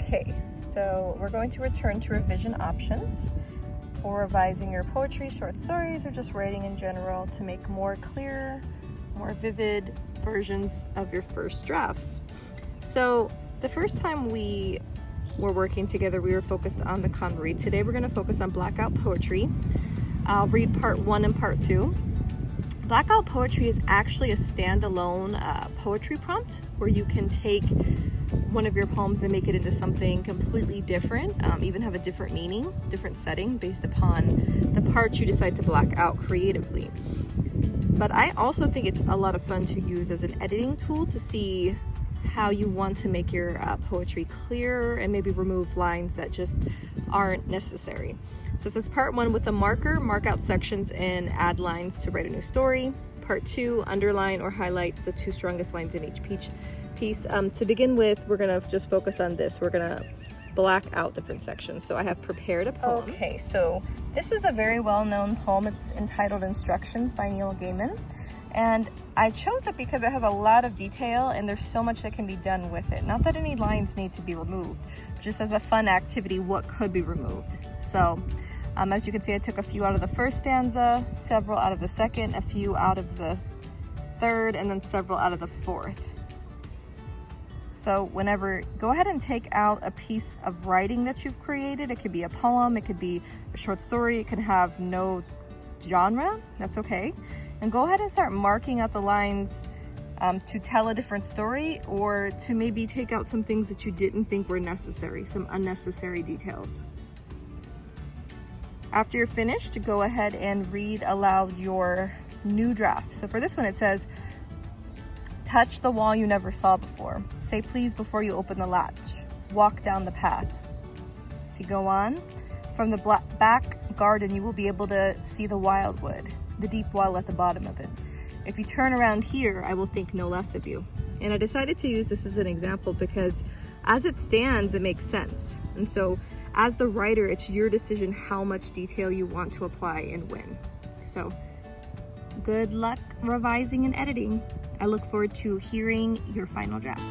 Okay, so we're going to return to revision options for revising your poetry, short stories, or just writing in general to make more clear, more vivid versions of your first drafts. So the first time we were working together, we were focused on the convery. Today we're going to focus on Blackout Poetry. I'll read part 1 and part 2. Blackout Poetry is actually a standalone poetry prompt where you can take one of your poems and make it into something completely different, even have a different meaning, different setting based upon the parts you decide to black out creatively. But I also think it's a lot of fun to use as an editing tool to see how you want to make your poetry clearer and maybe remove lines that just aren't necessary. So this is part 1 with a marker, mark out sections and add lines to write a new story. Part 2, underline or highlight the 2 strongest lines in each piece. To begin with, we're gonna just focus on this. We're gonna black out different sections. So I have prepared a poem. Okay, so this is a very well-known poem. It's entitled Instructions by Neil Gaiman. And I chose it because it has a lot of detail and there's so much that can be done with it. Not that any lines need to be removed, just as a fun activity, what could be removed. So as you can see, I took a few out of the first stanza, several out of the second, a few out of the third, and then several out of the fourth. So go ahead and take out a piece of writing that you've created. It could be a poem, it could be a short story, it can have no genre, that's okay. And go ahead and start marking out the lines to tell a different story, or to maybe take out some things that you didn't think were necessary, some unnecessary details. After you're finished, go ahead and read aloud your new draft. So for this one, it says, touch the wall you never saw before. Say please before you open the latch. Walk down the path. If you go on, from the back garden, you will be able to see the wildwood, the deep well at the bottom of it. If you turn around here, I will think no less of you. And I decided to use this as an example because as it stands, it makes sense. And so as the writer, it's your decision how much detail you want to apply and when. So good luck revising and editing. I look forward to hearing your final drafts.